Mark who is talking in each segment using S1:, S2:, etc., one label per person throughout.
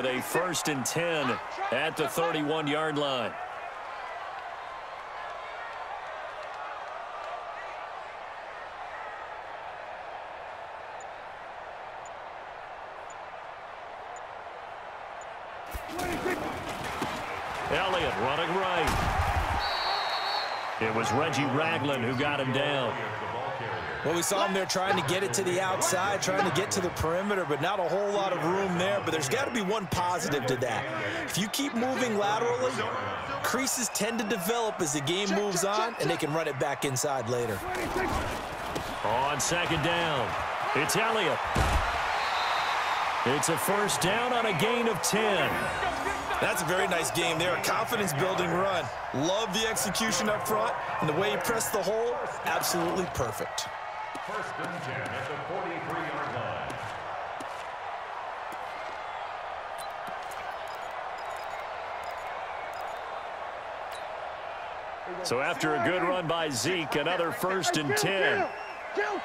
S1: with a 1st and 10 at the 31-yard line. Elliott running right. It was Reggie Ragland who got him down.
S2: Well, we saw him there trying to get it to the outside, trying to get to the perimeter, but not a whole lot of room there. But there's got to be one positive to that. If you keep moving laterally, creases tend to develop as the game moves on, and they can run it back inside later.
S1: On 2nd down, it's Elliott. It's a 1st down on a gain of 10.
S2: That's a very nice game there, a confidence-building run. Love the execution up front, and the way he pressed the hole, absolutely perfect.
S3: 1st and 10 at the 43-yard line.
S1: So after a good run by Zeke, another 1st and 10.
S4: Kill.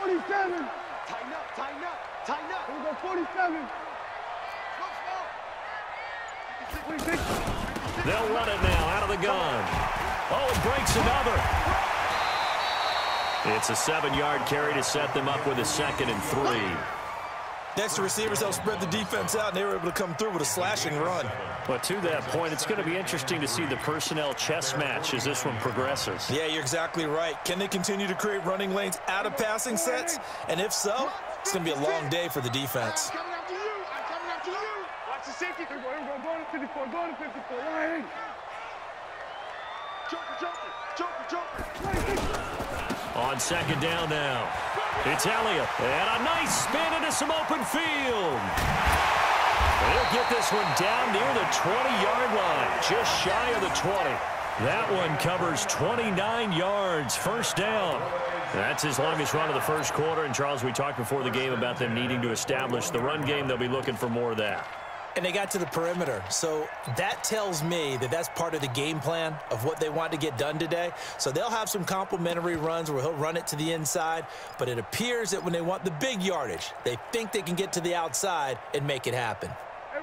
S4: 47. Tighten up. Here we go, 47.
S1: They'll run it now out of the gun. Oh, it breaks another. It's a 7-yard carry to set them up with a 2nd and 3.
S2: Next to receivers, they'll spread the defense out, and they were able to come through with a slashing run.
S1: But to that point, it's going to be interesting to see the personnel chess match as this one progresses.
S2: Yeah, you're exactly right. Can they continue to create running lanes out of passing sets? And if so, it's going to be a long day for the defense.
S4: I'm coming after you. Watch the safety. Here we go. Going to 54. Going to 54. Right. Joker.
S1: On 2nd down now, it's Elliott. And a nice spin into some open field. They'll get this one down near the 20-yard line, just shy of the 20. That one covers 29 yards, 1st down. That's his longest run of the 1st quarter. And, Charles, we talked before the game about them needing to establish the run game. They'll be looking for more of that.
S2: And they got to the perimeter. So that tells me that that's part of the game plan of what they want to get done today. So they'll have some complementary runs where he'll run it to the inside. But it appears that when they want the big yardage, they think they can get to the outside and make it happen.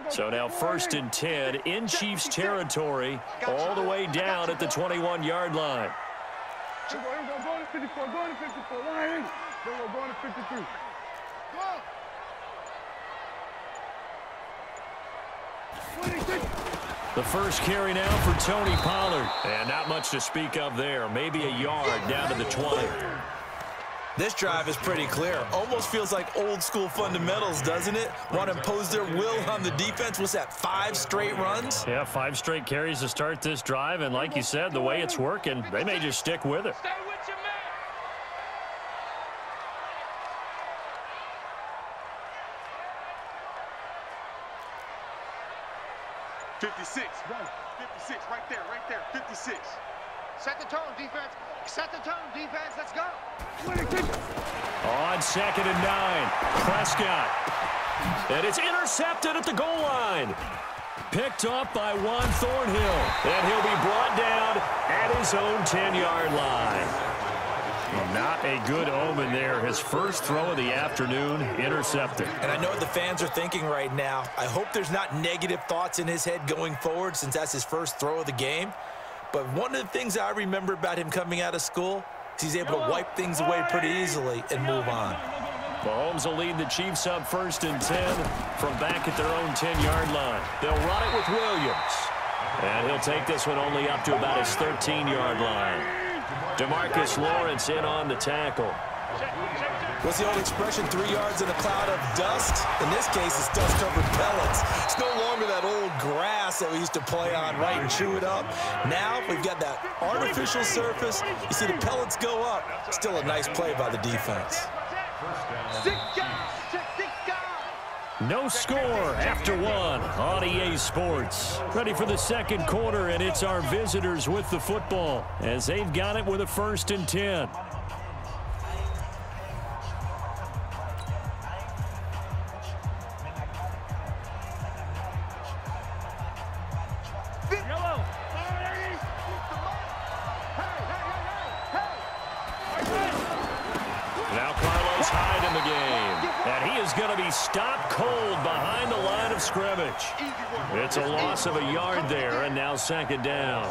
S1: So now 1st and 10 in Chiefs territory all the way down at the 21-yard line.
S4: Here we go. Going to 54. Going to 54. Right. Then we're going to 53. Go.
S1: The first carry now for Tony Pollard. And not much to speak of there. Maybe a yard down to the 20.
S2: This drive is pretty clear. Almost feels like old-school fundamentals, doesn't it? Want to impose their will on the defense. What's that, 5 straight runs?
S1: Yeah, 5 straight carries to start this drive. And like you said, the way it's working, they may just stick with it.
S4: Stay with your man. Right there, 56. Set the tone, defense. Let's go.
S1: On 2nd and 9, Prescott. And it's intercepted at the goal line. Picked up by Juan Thornhill. And he'll be brought down at his own 10-yard line. Not a good omen there. His first throw of the afternoon, intercepted.
S2: And I know what the fans are thinking right now. I hope there's not negative thoughts in his head going forward since that's his first throw of the game. But one of the things I remember about him coming out of school is he's able to wipe things away pretty easily and move on.
S1: Mahomes will lead the Chiefs up 1st and 10 from back at their own 10-yard line. They'll run it with Williams. And he'll take this one only up to about his 13-yard line. DeMarcus Lawrence in on the tackle.
S2: What's the old expression, 3 yards in a cloud of dust? In this case, it's dust-covered pellets. It's no longer that old grass that we used to play on, right, and chew it up. Now we've got that artificial surface. You see the pellets go up. Still a nice play by the defense.
S1: No score after 1 on EA Sports. Ready for the 2nd quarter, and it's our visitors with the football as they've got it with a 1st and 10. going to be stopped cold behind the line of scrimmage. It's a loss of a yard there, and now second down.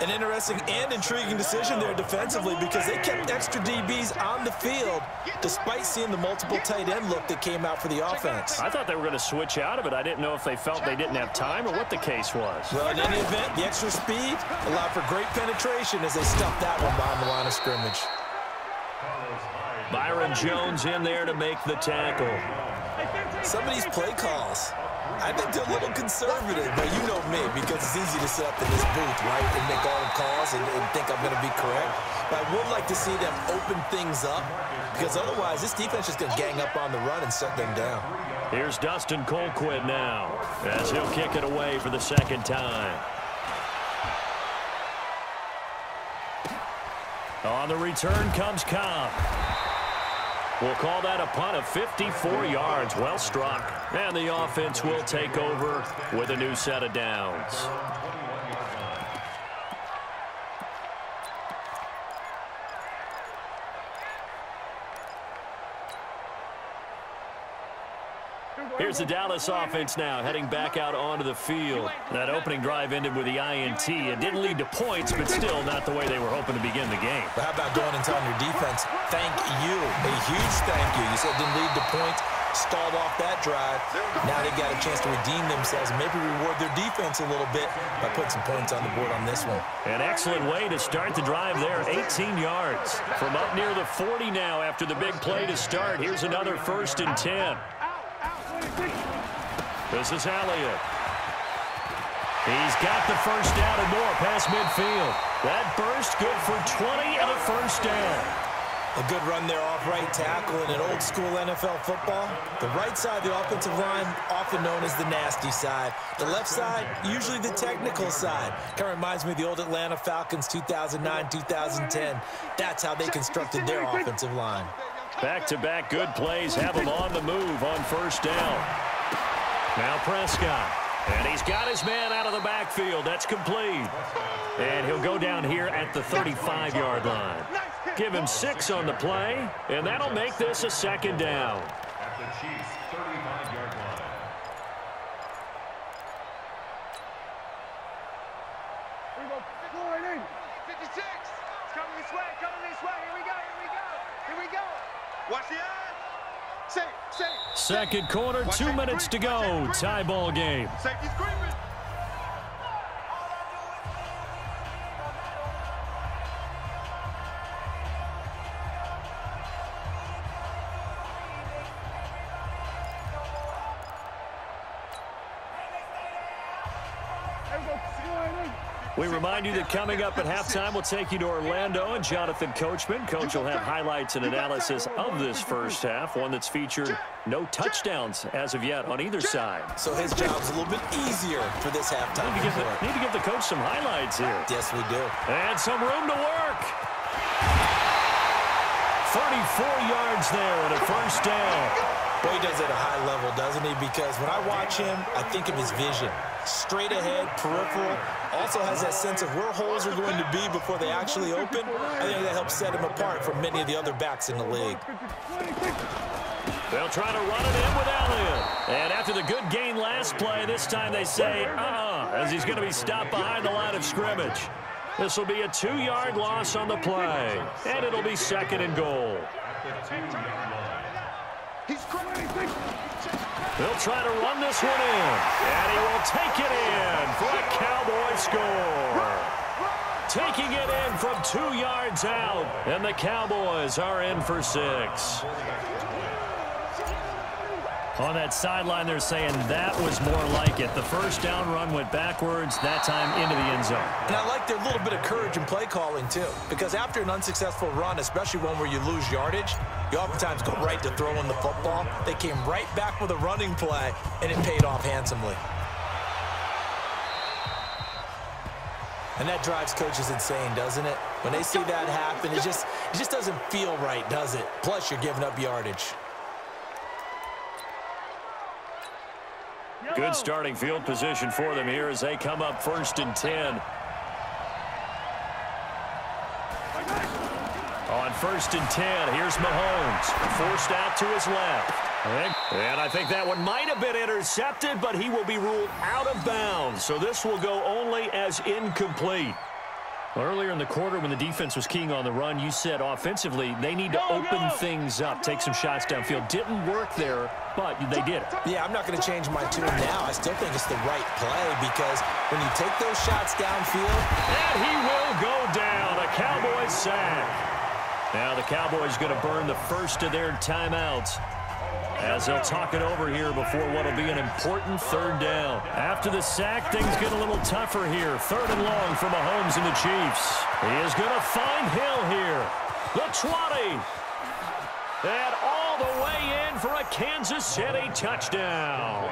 S2: An interesting and intriguing decision there defensively because they kept extra DBs on the field despite seeing the multiple tight end look that came out for the offense.
S1: I thought they were going to switch out of it. I didn't know if they felt they didn't have time or what the case was.
S2: Well, in any event, the extra speed allowed for great penetration as they stuffed that one behind the line of scrimmage.
S1: Byron Jones in there to make the tackle.
S2: Some of these play calls, I think they're a little conservative, but you know me, because it's easy to sit up in this booth, right, and make all the calls and think I'm going to be correct. But I would like to see them open things up, because otherwise this defense is going to gang up on the run and shut them down.
S1: Here's Dustin Colquitt now, as he'll kick it away for the second time. On the return comes Cobb. We'll call that a punt of 54 yards. Well struck. And the offense will take over with a new set of downs. Here's the Dallas offense now, heading back out onto the field. That opening drive ended with the INT. It didn't lead to points, but still not the way they were hoping to begin the game.
S2: But how about going and telling your defense, thank you, a huge thank you. You said it didn't lead to points, stalled off that drive. Now they got a chance to redeem themselves and maybe reward their defense a little bit by putting some points on the board on this one.
S1: An excellent way to start the drive there, 18 yards. From up near the 40 now after the big play to start. Here's another 1st and 10. This is Elliott. He's got the first down and more past midfield. That burst good for 20 and a first down.
S2: A good run there off right tackle in an old school NFL football. The right side of the offensive line, often known as the nasty side. The left side, usually the technical side. Kind of reminds me of the old Atlanta Falcons 2009, 2010. That's how they constructed their offensive line.
S1: Back-to-back good plays have him on the move on first down. Now Prescott. And he's got his man out of the backfield. That's complete. And he'll go down here at the 35-yard line. Give him 6 on the play, and that'll make this a second down.
S3: At the Chiefs' 35-yard line.
S4: We go 56.
S5: It's coming this way, Here we go. Here we go. Watch the eye. Say.
S1: Second quarter, 2 minutes to go. Tie ball game.
S5: Safety screaming.
S1: We remind you that coming up at halftime, we'll take you to Orlando and Jonathan Coachman. Coach will have highlights and analysis of this first half, one that's featured no touchdowns as of yet on either side.
S2: So his job's a little bit easier for this halftime.
S1: Need to give the coach some highlights here.
S2: Yes, we do.
S1: And some room to work. 34 yards there and a first down.
S2: Well, he does it at a high level, doesn't he? Because when I watch him, I think of his vision. Straight ahead, peripheral. Also has that sense of where holes are going to be before they actually open. I think that helps set him apart from many of the other backs in the league.
S1: They'll try to run it in with Elliott. And after the good gain last play, this time they say, as he's going to be stopped behind the line of scrimmage. This will be a 2-yard loss on the play. And it'll be second and goal. They'll try to run this one in. And he will take it in for a Cowboy score. Taking it in from 2 yards out. And the Cowboys are in for 6. On that sideline, they're saying that was more like it. The first down run went backwards, that time into the end zone.
S2: And I like their little bit of courage in play calling, too. Because after an unsuccessful run, especially one where you lose yardage, you oftentimes go right to throwing the football. They came right back with a running play, and it paid off handsomely. And that drives coaches insane, doesn't it? When they see that happen, it just doesn't feel right, does it? Plus, you're giving up yardage.
S1: Good starting field position for them here as they come up 1st and 10. On 1st and 10, here's Mahomes. Forced out to his left. And I think that one might have been intercepted, but he will be ruled out of bounds. So this will go only as incomplete. Earlier in the quarter when the defense was keying on the run, you said offensively they need to open things up, take some shots downfield. Didn't work there, but they did it.
S2: Yeah, I'm not going to change my tune now. I still think it's the right play because when you take those shots downfield.
S1: And he will go down. A Cowboys sack. Now the Cowboys going to burn the first of their timeouts as they'll talk it over here before what will be an important third down. After the sack, things get a little tougher here. 3rd and long for Mahomes and the Chiefs. He is going to find Hill here. The 20. And all the way in for a Kansas City touchdown.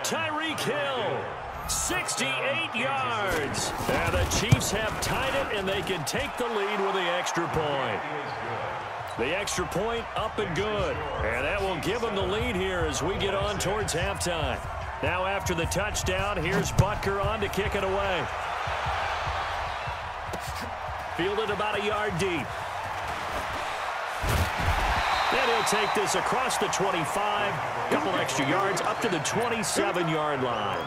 S1: Tyreek Hill, 68 yards. And the Chiefs have tied it, and they can take the lead with the extra point. The extra point up and good. And that will give them the lead here as we get on towards halftime. Now after the touchdown, here's Butker on to kick it away. Fielded about a yard deep. And he'll take this across the 25. Couple extra yards up to the 27-yard line.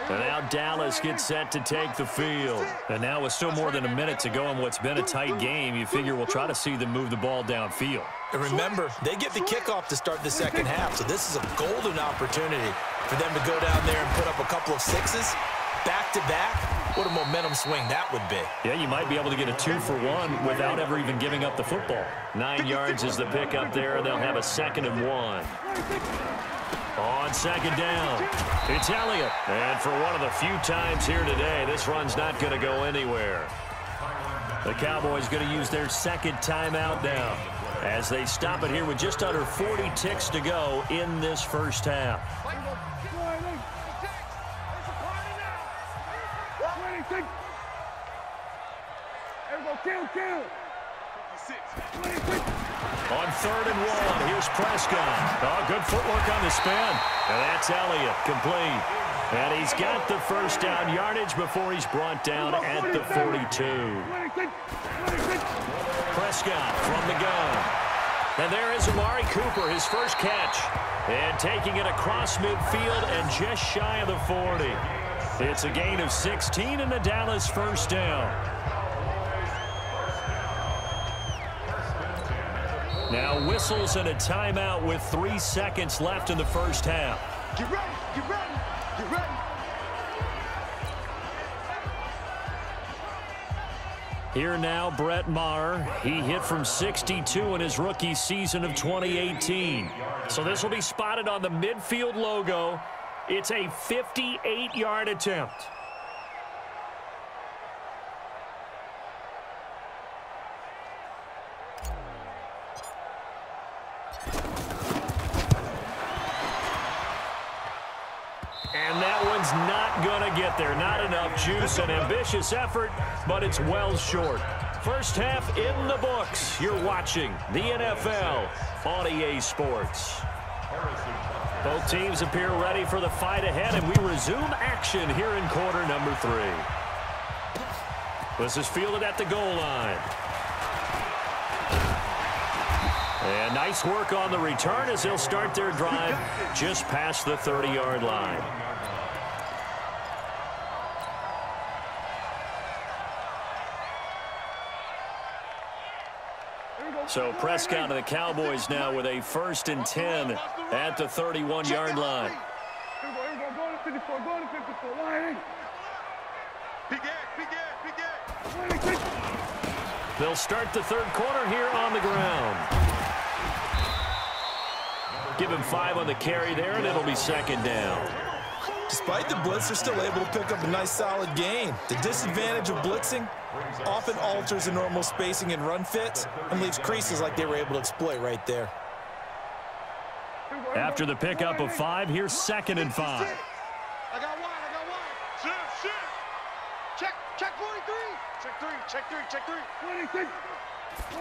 S1: And now Dallas gets set to take the field. And now with still more than a minute to go in what's been a tight game, you figure we'll try to see them move the ball downfield.
S2: And remember, they get the kickoff to start the second half, so this is a golden opportunity for them to go down there and put up a couple of sixes back-to-back. What a momentum swing that would be.
S1: Yeah, you might be able to get a 2-for-1 without ever even giving up the football. 9 yards is the pickup there, and they'll have a 2nd and 1. On 2nd down, it's Elliott. And for one of the few times here today, this run's not going to go anywhere. The Cowboys going to use their 2nd timeout now as they stop it here with just under 40 ticks to go in this first half. On 3rd and 1, here's Prescott. Oh, good footwork on the spin. And that's Elliott, complete. And he's got the first down yardage before he's brought down at the 42. Prescott from the gun. And there is Amari Cooper, his first catch. And taking it across midfield and just shy of the 40. It's a gain of 16 and a Dallas first down. Now whistles and a timeout with 3 seconds left in the first half.
S5: Get ready, get ready, get ready.
S1: Here now, Brett Maher. He hit from 62 in his rookie season of 2018. So this will be spotted on the midfield logo. It's a 58-yard attempt. And that one's not going to get there. Not enough juice. An ambitious effort, but it's well short. First half in the books. You're watching the NFL on EA Sports. Both teams appear ready for the fight ahead, and we resume action here in quarter number 3. This is fielded at the goal line. And nice work on the return as they'll start their drive just past the 30-yard line. So Prescott and the Cowboys now with a 1st and 10 at the 31-yard line.
S4: Here we go, go to 54, go to 54, line.
S1: They'll start the 3rd quarter here on the ground. Give him 5 on the carry there, and it'll be 2nd down.
S2: Despite the blitz, they're still able to pick up a nice, solid gain. The disadvantage of blitzing often alters the normal spacing and run fits and leaves creases like they were able to exploit right there.
S1: After the pickup of 5, here's 2nd and 5.
S5: I got one. Shift. Check 43. Check 3.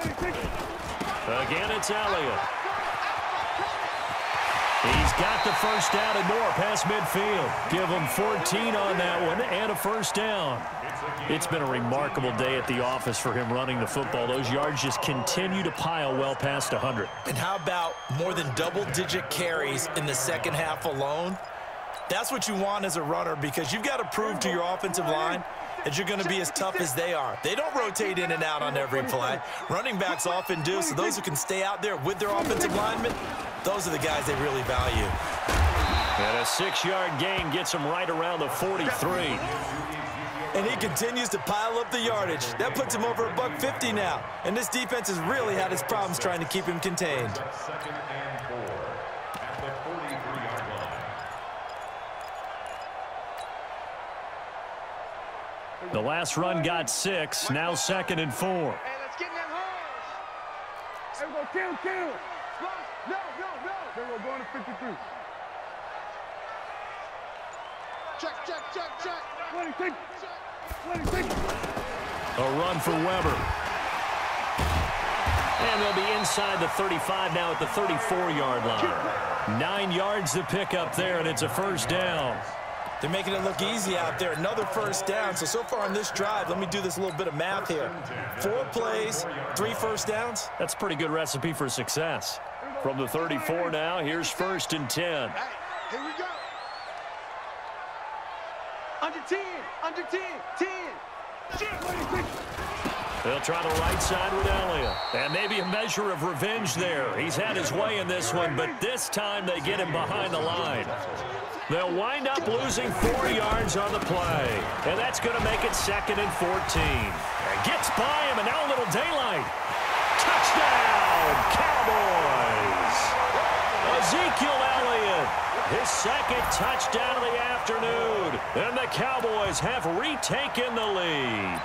S4: 26.
S1: Again, it's Elliott. He's got the first down and more past midfield. Give him 14 on that one and a first down. It's been a remarkable day at the office for him running the football. Those yards just continue to pile well past 100.
S2: And how about more than double-digit carries in the second half alone? That's what you want as a runner, because you've got to prove to your offensive line that you're going to be as tough as they are. They don't rotate in and out on every play. Running backs often do, so those who can stay out there with their offensive linemen, those are the guys they really value.
S1: And a 6-yard gain gets him right around the 43.
S2: And he continues to pile up the yardage. That puts him over $150 now. And this defense has really had its problems trying to keep him contained.
S3: Second and 4 at the 43-yard line.
S1: The last run got 6, now 2nd and 4.
S5: Hey, let's get in them holes.
S4: Hey, we go kill.
S5: No.
S4: Then we're going to 53.
S5: Check.
S4: 26.
S1: A run for Weber. And they'll be inside the 35 now at the 34-yard line. 9 yards to pick up there, and it's a first down.
S2: They're making it look easy out there. Another first down. So far on this drive, let me do this little bit of math here. 4 plays, 3 first downs.
S1: That's a pretty good recipe for success. From the 34 now, here's 1st and 10.
S5: Hey, here we go. Under 10. 10.
S1: They'll try the right side with Elliott. And maybe a measure of revenge there. He's had his way in this one, but this time they get him behind the line. They'll wind up losing 4 yards on the play. And that's going to make it 2nd and 14. And gets by him, and now a little daylight. Touchdown, Cowboys! Ezekiel Elliott, his 2nd touchdown of the afternoon. And the Cowboys have retaken the lead.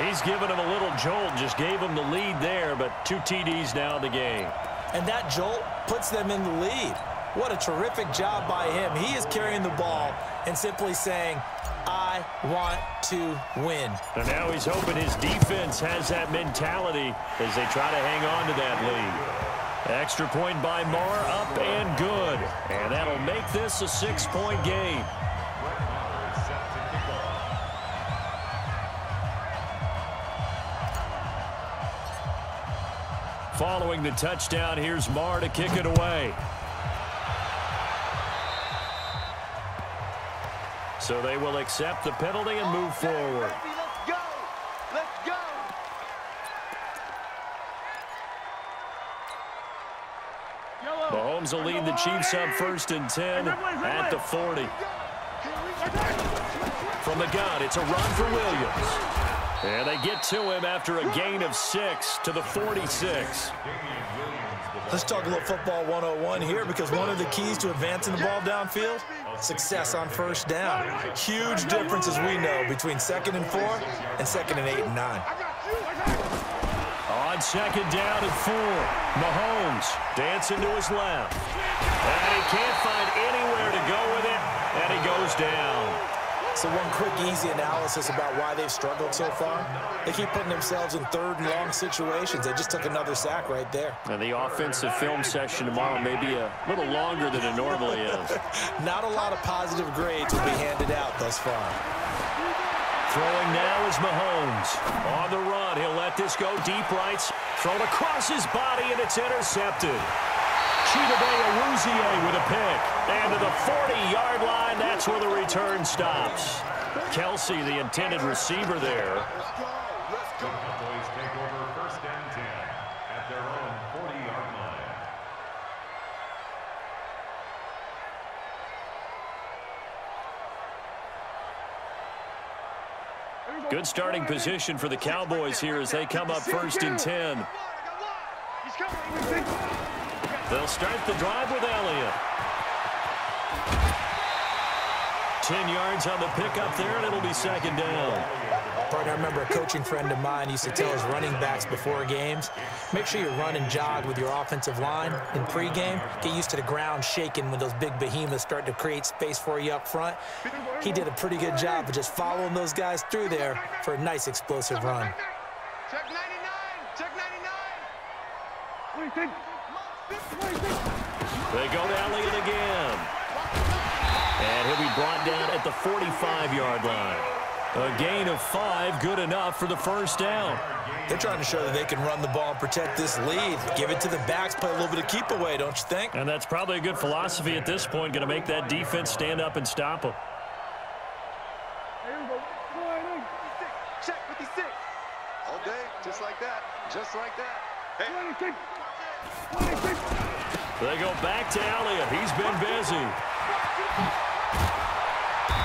S1: He's given him a little jolt, just gave him the lead there, but 2 TDs now in the game.
S2: And that jolt puts them in the lead. What a terrific job by him. He is carrying the ball and simply saying, I want to win.
S1: And now he's hoping his defense has that mentality as they try to hang on to that lead. Extra point by Marr, up and good. And that'll make this a 6-point game. Following the touchdown, here's Marr to kick it away. So they will accept the penalty and move forward.
S5: Let's go.
S1: Mahomes will lead the Chiefs up 1st and 10 at the 40. From the gun, it's a run for Williams. And they get to him after a gain of 6 to the 46.
S2: Let's talk a little football 101 here, because one of the keys to advancing the ball downfield, success on first down. Huge difference, as we know, between 2nd and 4 and 2nd and 8 and 9.
S1: On 2nd down and 4, Mahomes dancing to his left. And he can't find anywhere to go with it, and he goes down.
S2: So one quick, easy analysis about why they've struggled so far. They keep putting themselves in 3rd and long situations. They just took another sack right there.
S1: And the offensive film session tomorrow may be a little longer than it normally is.
S2: Not a lot of positive grades will be handed out thus far.
S1: Throwing now is Mahomes. On the run, he'll let this go deep right. Thrown across his body, and it's intercepted. Chidobe Awuzie with a pick. And to the 40-yard line, that's where the return stops. Kelsey, the intended receiver there.
S3: The Cowboys take over 1st and 10 at their own 40-yard line.
S1: Good starting position for the Cowboys here as they come up 1st and 10. They'll start the drive with Elliott. 10 yards on the pickup there, and it'll be 2nd down.
S2: Partner, I remember a coaching friend of mine used to tell his running backs before games, make sure you run and jog with your offensive line in pregame. Get used to the ground shaking when those big behemoths start to create space for you up front. He did a pretty good job of just following those guys through there for a nice explosive run.
S5: Check 99.
S1: The They go to Elliott again. And he'll be brought down at the 45-yard line. A gain of 5, good enough for the first down.
S2: They're trying to show that they can run the ball and protect this lead. Give it to the backs, play a little bit of keep away, don't you think?
S1: And that's probably a good philosophy at this point, going to make that defense stand up and stop them.
S5: Check 56. All day, just like that. Just like that. Hey.
S4: 26.
S1: They go back to Elliott. He's been busy.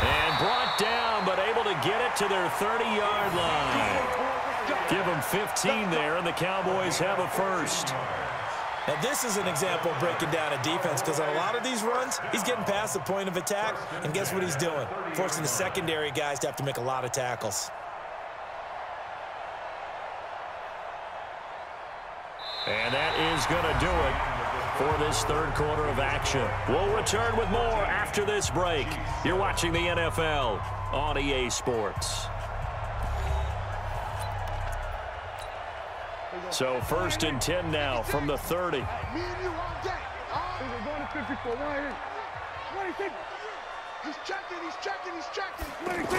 S1: And brought down, but able to get it to their 30-yard line. Give them 15 there, and the Cowboys have a first.
S2: Now, this is an example of breaking down a defense, because on a lot of these runs, he's getting past the point of attack, and guess what he's doing? Forcing the secondary guys to have to make a lot of tackles.
S1: And that is going to do it for this third quarter of action. We'll return with more after this break. You're watching the NFL on EA Sports. So 1st and 10 now from the 30.
S4: We're going to 54. 26.
S5: He's checking.
S4: 26.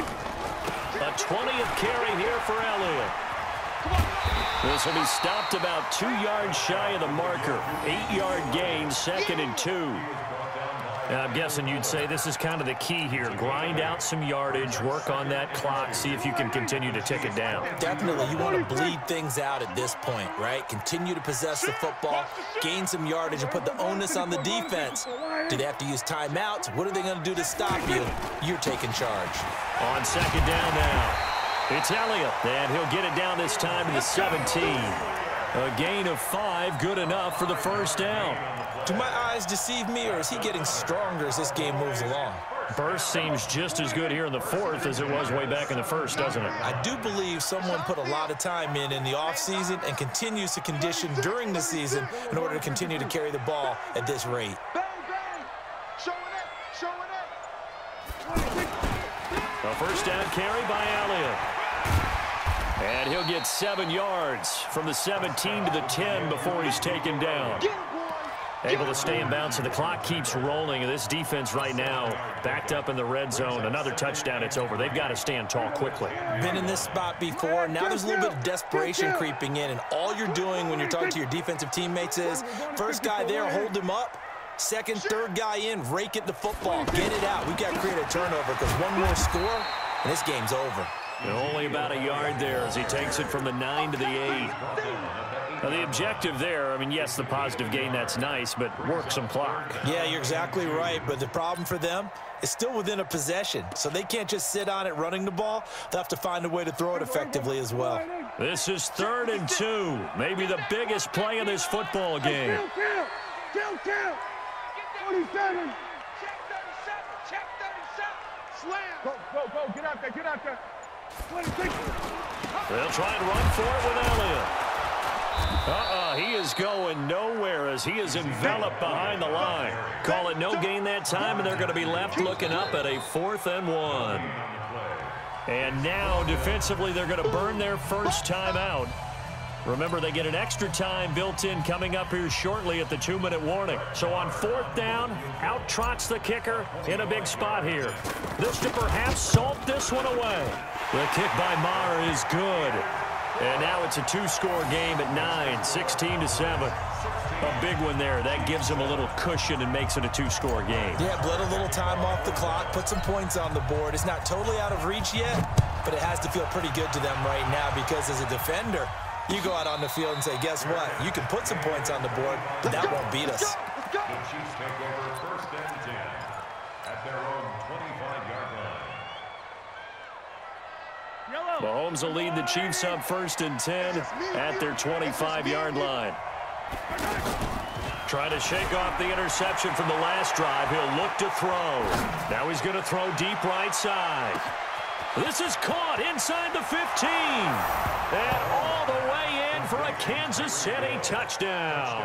S1: A 20th carry here for Elliott. This will be stopped about 2 yards shy of the marker. 8-yard gain, 2nd and 2. I'm guessing you'd say this is kind of the key here. Grind out some yardage, work on that clock, see if you can continue to tick it down.
S2: Definitely, you want to bleed things out at this point, right? Continue to possess the football, gain some yardage, and put the onus on the defense. Do they have to use timeouts? What are they going to do to stop you? You're taking charge.
S1: On 2nd down now. It's Elliott, and he'll get it down this time to the 17. A gain of 5, good enough for the first down.
S2: Do my eyes deceive me, or is he getting stronger as this game moves along?
S1: Burst seems just as good here in the 4th as it was way back in the 1st, doesn't it?
S2: I do believe someone put a lot of time in the offseason and continues to condition during the season in order to continue to carry the ball at this rate.
S1: A first down carry by Elliott. And he'll get 7 yards from the 17 to the 10 before he's taken down. Able to stay in bounds, so the clock keeps rolling. And this defense right now backed up in the red zone. Another touchdown, it's over. They've got to stand tall quickly.
S2: Been in this spot before. Now there's a little bit of desperation creeping in. And all you're doing when you're talking to your defensive teammates is, first guy there, hold him up. Second, third guy in, rake it the football. Get it out. We've got to create a turnover, because one more score, and this game's over.
S1: And only about a yard there as he takes it from the 9 to the 8. Now, the objective there, I mean, yes, the positive gain, that's nice, but work some clock.
S2: Yeah, you're exactly right, but the problem for them is still within a possession, so they can't just sit on it running the ball. They'll have to find a way to throw it effectively as well.
S1: This is 3rd and 2, maybe the biggest play in this football game.
S4: Kill. 27.
S5: Check 37. Slam.
S4: Go. Get out there. 26.
S1: They'll try and run for it with Elliott. He is going nowhere as he is enveloped behind the line. Call it no gain that time, and they're going to be left looking up at a 4th and 1. And now, defensively, they're going to burn their first time out. Remember, they get an extra time built in coming up here shortly at the 2-minute warning. So on 4th down, out trots the kicker in a big spot here. This to perhaps salt this one away. The kick by Maher is good. And now it's a 2-score game at 9, 16-7. A big one there. That gives them a little cushion and makes it a 2-score game.
S2: Yeah, bled a little time off the clock, put some points on the board. It's not totally out of reach yet, but it has to feel pretty good to them right now, because as a defender, you go out on the field and say, guess what? You can put some points on the board, but that won't beat us.
S3: The Chiefs take over 1st and 10 at their own 25-yard line.
S1: Mahomes will lead the Chiefs up 1st and 10 at their 25-yard line. Trying to shake off the interception from the last drive. He'll look to throw. Now he's going to throw deep right side. This is caught inside the 15. And all the way in for a Kansas City touchdown.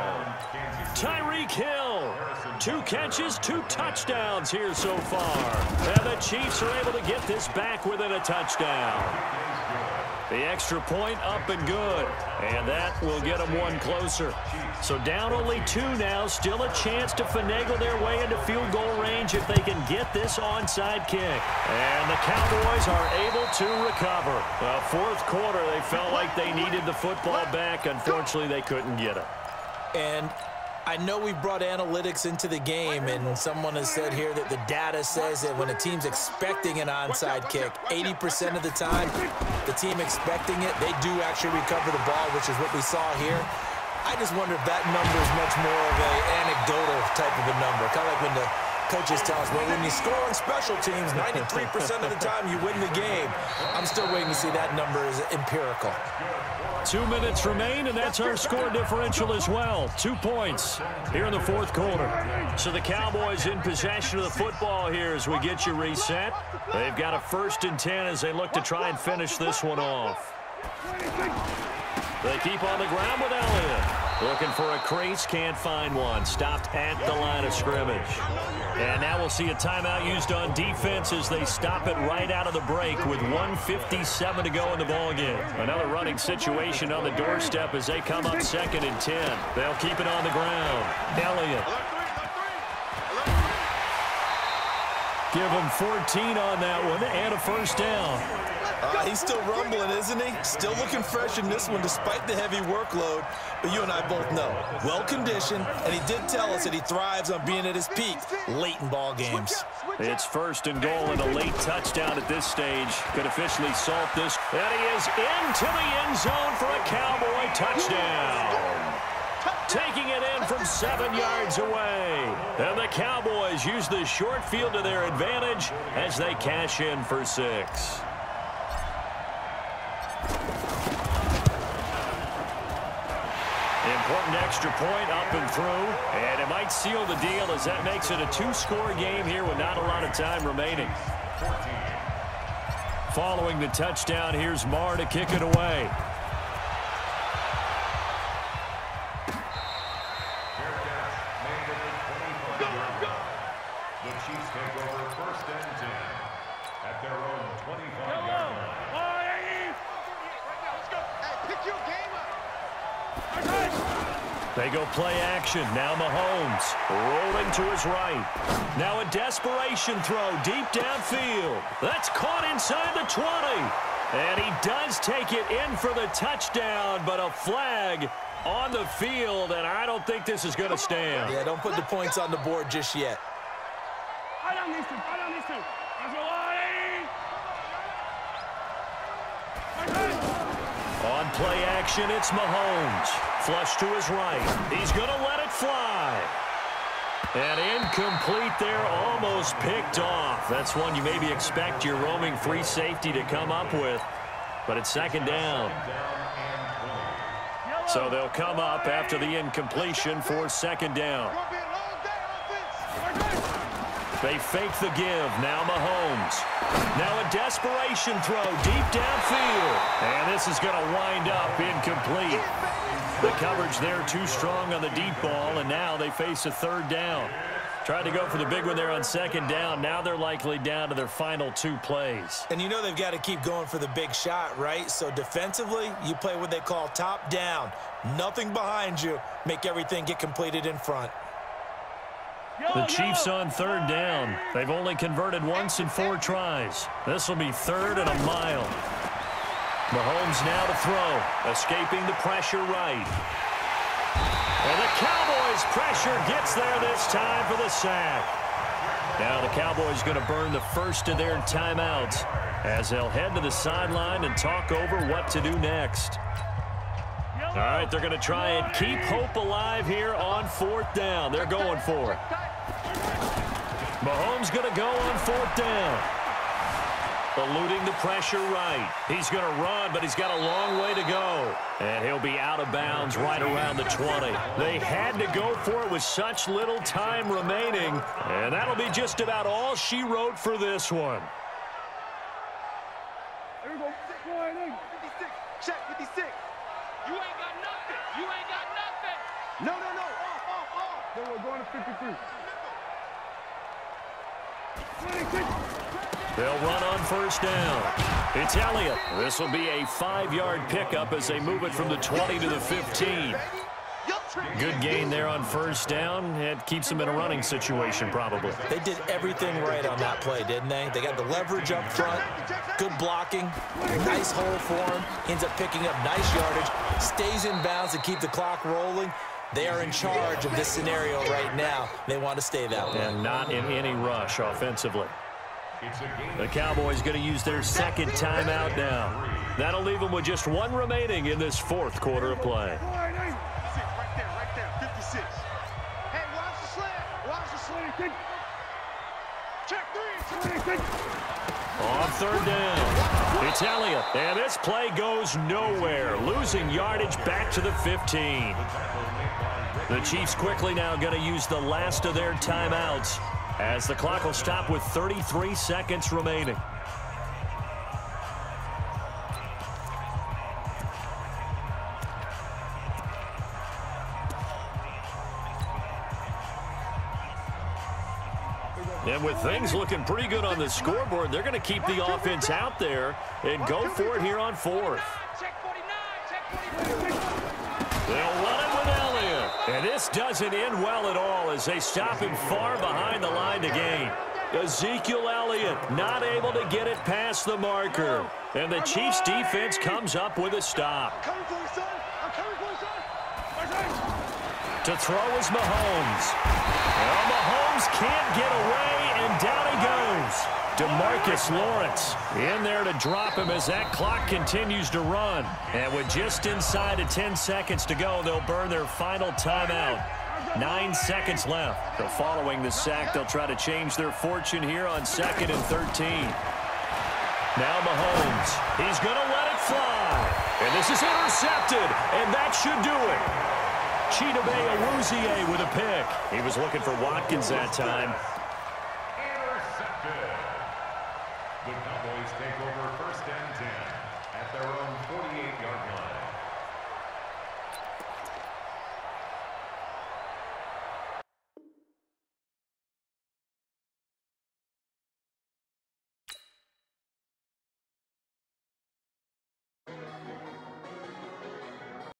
S1: Tyreek Hill, 2 catches, 2 touchdowns here so far. And the Chiefs are able to get this back within a touchdown. The extra point up and good. And that will get them one closer. So down only 2 now. Still a chance to finagle their way into field goal range if they can get this onside kick. And the Cowboys are able to recover. Fourth quarter, they felt like they needed the football back. Unfortunately, they couldn't get it.
S2: And I know we brought analytics into the game, and someone has said here that the data says that when a team's expecting an onside kick, 80% of the time, the team expecting it, they do actually recover the ball, which is what we saw here. I just wonder if that number is much more of an anecdotal type of a number. Kind of like when the coaches tell us, well, when you score on special teams, 93% of the time you win the game. I'm still waiting to see that number is empirical.
S1: 2 minutes remain, and that's our score differential as well. 2 points here in the fourth quarter. So the Cowboys in possession of the football here as we get you reset. They've got a 1st and 10 as they look to try and finish this one off. They keep on the ground with Elliott. Looking for a crease, can't find one. Stopped at the line of scrimmage. And now we'll see a timeout used on defense as they stop it right out of the break with 1:57 to go in the ballgame. Another running situation on the doorstep as they come up 2nd and 10. They'll keep it on the ground. Elliott. Give him 14 on that one and a 1st down.
S2: He's still rumbling, isn't he? Still looking fresh in this one despite the heavy workload. But you and I both know, well-conditioned, and he did tell us that he thrives on being at his peak late in ball games.
S1: It's 1st and goal and a late touchdown at this stage. Could officially salt this. And he is into the end zone for a Cowboy touchdown. Taking it in from 7 yards away. And the Cowboys use the short field to their advantage as they cash in for 6. Important extra point up and through, and it might seal the deal as that makes it a 2-score game here with not a lot of time remaining. Following the touchdown, here's Marr to kick it away.
S3: The Chiefs take over 1st and 10 at their own 25-yard line.
S1: They go play action. Now Mahomes rolling to his right. Now a desperation throw deep downfield. That's caught inside the 20. And he does take it in for the touchdown, but a flag on the field, and I don't think this is going to stand.
S2: Yeah, don't put the points on the board just yet.
S1: On play action, it's Mahomes. Flush to his right. He's going to let it fly. And incomplete there, almost picked off. That's one you maybe expect your roaming free safety to come up with. But it's 2nd down. So they'll come up after the incompletion for 2nd down. They fake the give. Now Mahomes. Now a desperation throw deep downfield. And this is going to wind up incomplete. The coverage there too strong on the deep ball, and now they face a 3rd down. Tried to go for the big one there on 2nd down. Now they're likely down to their final 2 plays.
S2: And you know they've got to keep going for the big shot, right? So defensively, you play what they call top down. Nothing behind you. Make everything get completed in front.
S1: The Chiefs on 3rd down. They've only converted once in 4 tries. This will be 3rd and a mile. Mahomes now to throw. Escaping the pressure right. And the Cowboys pressure gets there this time for the sack. Now the Cowboys going to burn the first of their timeouts as they'll head to the sideline and talk over what to do next. All right, they're going to try and keep hope alive here on 4th down. They're going for it. Mahomes going to go on 4th down. Eluding the pressure right. He's going to run, but he's got a long way to go. And he'll be out of bounds right around the 20. They had to go for it with such little time remaining. And that'll be just about all she wrote for this one.
S4: Here we go.
S5: 56. Check 56. You ain't got nothing. You ain't got nothing. No. Off.
S4: Then we're going to 53. 26.
S1: They'll run on first down. It's Elliott. This will be a 5-yard pickup as they move it from the 20 to the 15. Good gain there on first down. It keeps them in a running situation probably.
S2: They did everything right on that play, didn't they? They got the leverage up front, good blocking, nice hole for him, ends up picking up nice yardage, stays in bounds to keep the clock rolling. They are in charge of this scenario right now. They want to stay that way.
S1: And not in any rush offensively. The Cowboys going to use their second timeout now. That'll leave them with just one remaining in this fourth quarter of play.
S5: Right there, 56. Hey, watch the slant. Watch the slant. Check 3.
S1: On third down, it's Elliott. And this play goes nowhere. Losing yardage back to the 15. The Chiefs quickly now going to use the last of their timeouts as the clock will stop with 33 seconds remaining. And with things looking pretty good on the scoreboard, they're going to keep the offense out there and go for it here on fourth. They'll run it with Elliott. And this doesn't end well at all as they stop him far behind the line to gain. Ezekiel Elliott not able to get it past the marker. And the Chiefs defense comes up with a stop. To throw is Mahomes. Well, Mahomes can't get away, and down he goes. DeMarcus Lawrence in there to drop him as that clock continues to run. And with just inside of 10 seconds to go, they'll burn their final timeout. 9 seconds left. So following the sack, they'll try to change their fortune here on 2nd and 13. Now Mahomes. He's going to let it fly. And this is intercepted, and that should do it. Chidobe Awuzie with a pick. He was looking for Watkins that time.
S3: Intercepted. The Cowboys take over 1st and 10 at their own 48-yard line.